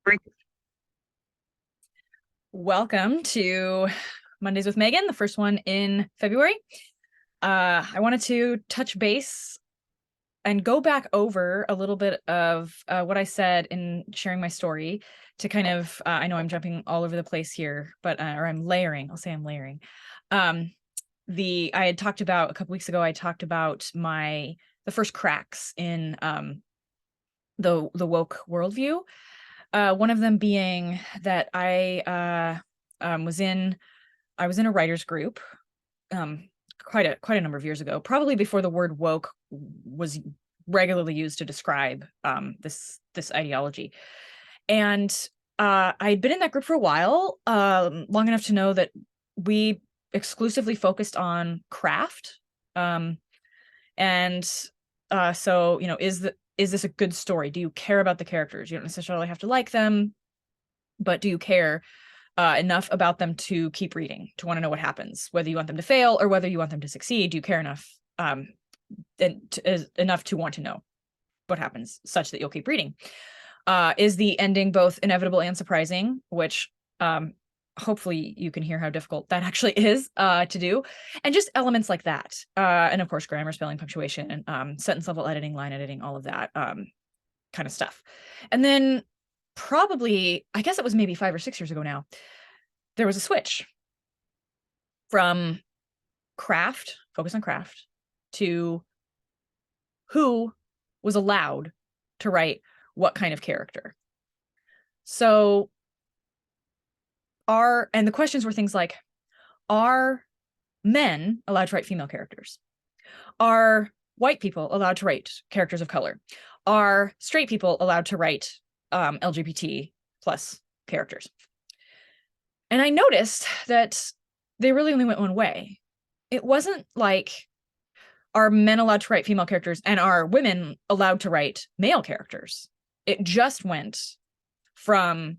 Great. Welcome to Mondays with Megan, the first one in February. I wanted to touch base and go back over a little bit of what I said in sharing my story to kind of, I know I'm jumping all over the place here, but, or I'm layering, I'll say I'm layering. I had talked about a couple weeks ago, I talked about the first cracks in the woke worldview. One of them being that was in a writer's group quite a number of years ago, probably before the word woke was regularly used to describe this ideology. And I'd been in that group for a while, long enough to know that we exclusively focused on craft. And so, is this a good story? Do you care about the characters? You don't necessarily have to like them, but do you care enough about them to keep reading, to want to know what happens, whether you want them to fail or whether you want them to succeed? Do you care enough enough to want to know what happens such that you'll keep reading? Is the ending both inevitable and surprising, which hopefully you can hear how difficult that actually is to do, and just elements like that. And of course, grammar, spelling, punctuation, sentence level editing, line editing, all of that kind of stuff. And then probably, I guess it was maybe 5 or 6 years ago now, there was a switch from focus on craft, to who was allowed to write what kind of character. So and the questions were things like, are men allowed to write female characters? Are white people allowed to write characters of color? Are straight people allowed to write LGBT plus characters? And I noticed that they really only went one way. It wasn't like, are men allowed to write female characters and are women allowed to write male characters? It just went from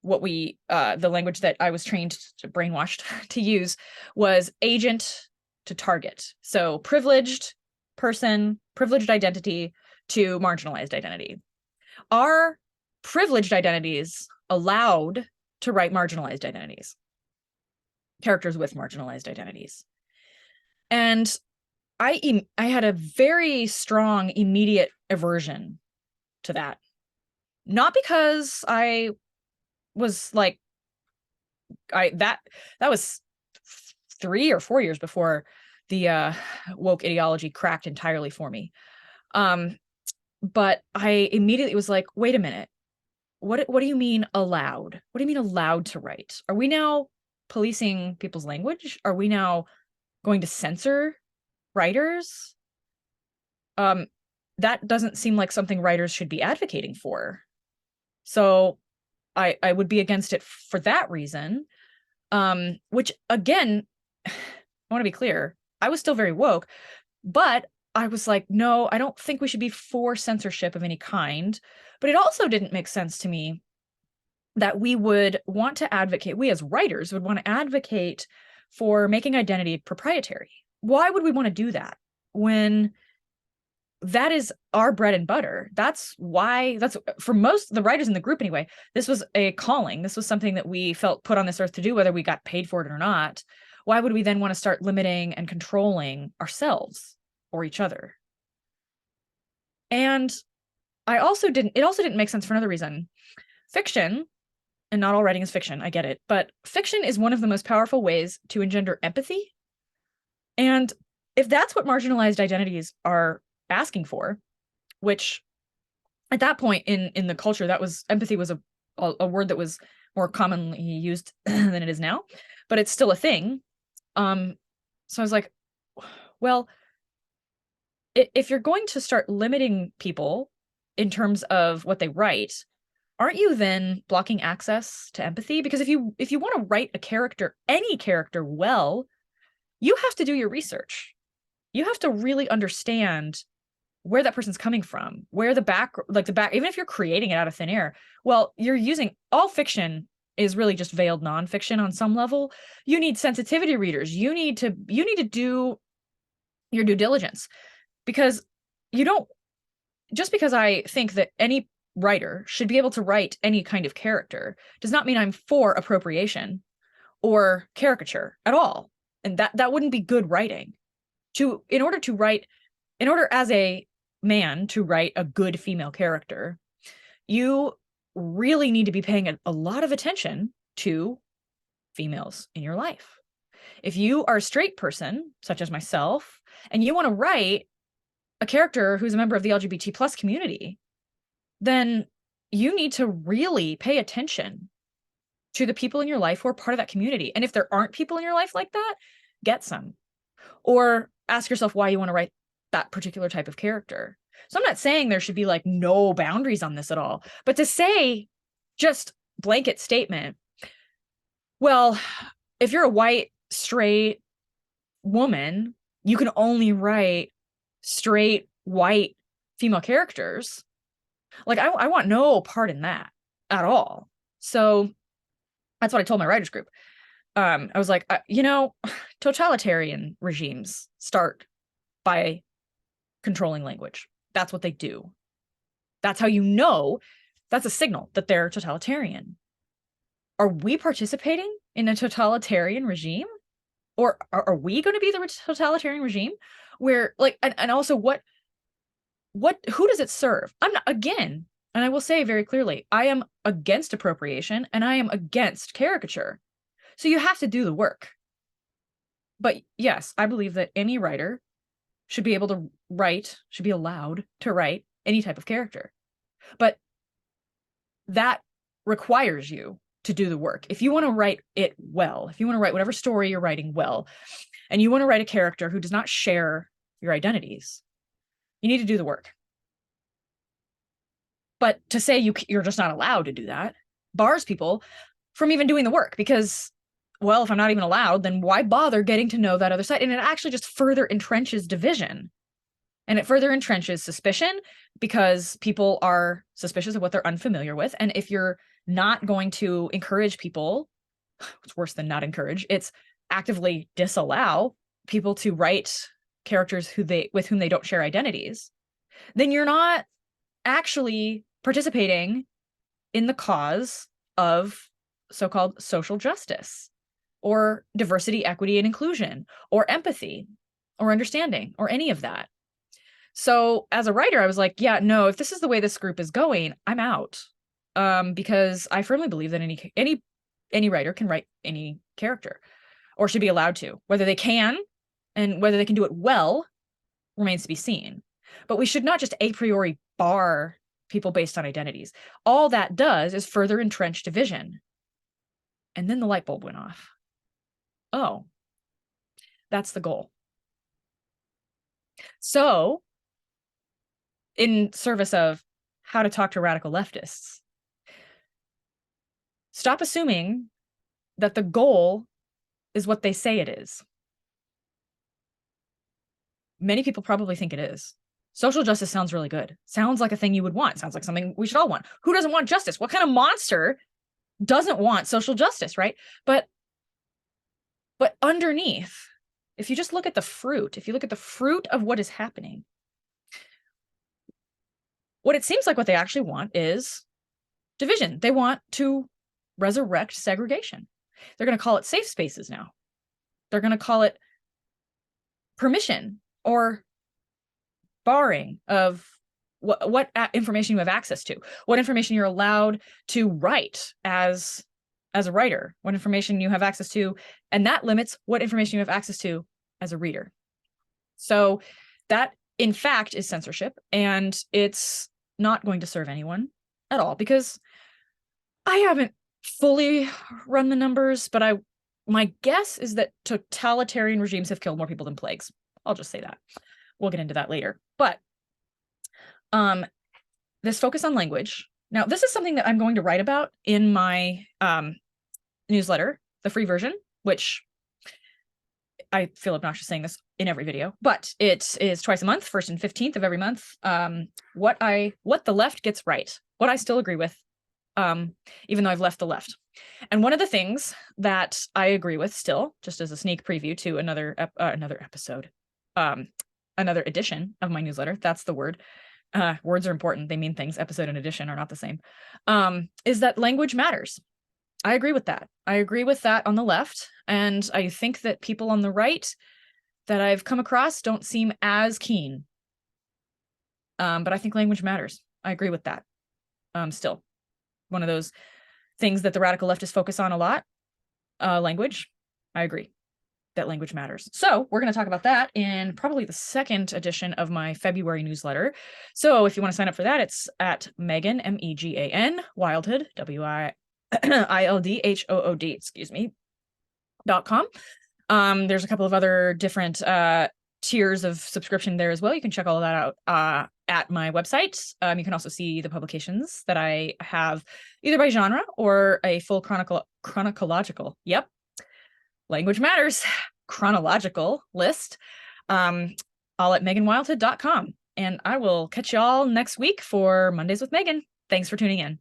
what the language that I was trained, brainwashed to use, was agent to target. So privileged person, privileged identity to marginalized identity. Are privileged identities allowed to write marginalized identities? Characters with marginalized identities. And I had a very strong immediate aversion to that. Not because I was like, that was 3 or 4 years before the woke ideology cracked entirely for me. But I immediately was like, wait a minute. What do you mean allowed? What do you mean allowed to write? Are we now policing people's language? Are we now going to censor writers? That doesn't seem like something writers should be advocating for. So I would be against it for that reason. Which again, I want to be clear, I was still very woke, but I was like, no, I don't think we should be for censorship of any kind. But it also didn't make sense to me that we would want to advocate, we as writers would want to advocate for making identity proprietary. Why would we want to do that when that is our bread and butter? That's for most of the writers in the group anyway, this was a calling. This was something that we felt put on this earth to do, whether we got paid for it or not. Why would we then want to start limiting and controlling ourselves or each other? And it also didn't make sense for another reason. Fiction, and not all writing is fiction, I get it, but fiction is one of the most powerful ways to engender empathy. And if that's what marginalized identities are asking for, which at that point in the culture, empathy was a word that was more commonly used than it is now, but it's still a thing. So I was like, well, if you're going to start limiting people in terms of what they write, aren't you then blocking access to empathy? Because if you want to write a character, any character, well, you have to do your research. You have to really understand where that person's coming from, where even if you're creating it out of thin air, well, you're using all fiction is really just veiled nonfiction on some level. You need sensitivity readers. You need to do your due diligence, because you don't, just because I think that any writer should be able to write any kind of character does not mean I'm for appropriation or caricature at all. And that wouldn't be good writing. In order as a man to write a good female character, you really need to be paying a lot of attention to females in your life. If you are a straight person, such as myself, and you want to write a character who's a member of the LGBT plus community, then you need to really pay attention to the people in your life who are part of that community. And if there aren't people in your life like that, get some. Or ask yourself why you want to write that particular type of character. So I'm not saying there should be like no boundaries on this at all, but to say just blanket statement, well, if you're a white, straight woman, you can only write straight, white female characters. Like, I want no part in that at all. So that's what I told my writers group. I was like, totalitarian regimes start by controlling language. That's what they do. That's how you know, that's a signal that they're totalitarian. Are we participating in a totalitarian regime? Or are we going to be the totalitarian regime? Where, like, and also who does it serve? I'm not, again, and I will say very clearly, I am against appropriation and I am against caricature. So you have to do the work. But yes, I believe that any writer should be able to write, should be allowed to write any type of character. But that requires you to do the work. If you want to write it well, if you want to write whatever story you're writing well, and you want to write a character who does not share your identities, you need to do the work. But to say you're just not allowed to do that bars people from even doing the work, because, well, if I'm not even allowed, then why bother getting to know that other side? And it actually just further entrenches division. And it further entrenches suspicion, because people are suspicious of what they're unfamiliar with. And if you're not going to encourage people, it's worse than not encourage, it's actively disallow people to write characters with whom they don't share identities, then you're not actually participating in the cause of so-called social justice or diversity, equity, and inclusion, or empathy, or understanding, or any of that. So as a writer, I was like, yeah, no, if this is the way this group is going, I'm out. Because I firmly believe that any writer can write any character, or should be allowed to. Whether they can and whether they can do it well remains to be seen. But we should not just a priori bar people based on identities. All that does is further entrench division. And then the light bulb went off. Oh, that's the goal. So, in service of how to talk to radical leftists, stop assuming that the goal is what they say it is. Many people probably think it is. Social justice sounds really good. Sounds like a thing you would want. Sounds like something we should all want. Who doesn't want justice? What kind of monster doesn't want social justice, right? But underneath, if you just look at the fruit, if you look at the fruit of what is happening, what it seems like what they actually want is division. They want to resurrect segregation. They're going to call it safe spaces now. They're going to call it permission or barring of what information you have access to, what information you're allowed to write as a writer, what information you have access to, and that limits what information you have access to as a reader. So that, in fact, is censorship, and it's not going to serve anyone at all, because I haven't fully run the numbers, but my guess is that totalitarian regimes have killed more people than plagues. I'll just say that. We'll get into that later. But this focus on language. Now, this is something that I'm going to write about in my newsletter, the free version, which I feel obnoxious saying this in every video, but it is twice a month, 1st and 15th of every month. What the left gets right, what I still agree with, even though I've left the left. And one of the things that I agree with still, just as a sneak preview to another episode, another edition of my newsletter, that's the word, words are important. They mean things. Episode and edition are not the same. Is that language matters. I agree with that. I agree with that on the left. And I think that people on the right that I've come across don't seem as keen. But I think language matters. I agree with that. Still, one of those things that the radical leftists focus on a lot. Language. I agree that language matters. So we're going to talk about that in probably the second edition of my February newsletter. So if you want to sign up for that, it's at Megan, MEGAN, Wildhood, WILDHOOD, excuse me, .com. There's a couple of other different tiers of subscription there as well. You can check all of that out at my website. You can also see the publications that I have either by genre or a full chronological. Yep. Language matters. Chronological list. All at meganwildhood.com. And I will catch y'all next week for Mondays with Megan. Thanks for tuning in.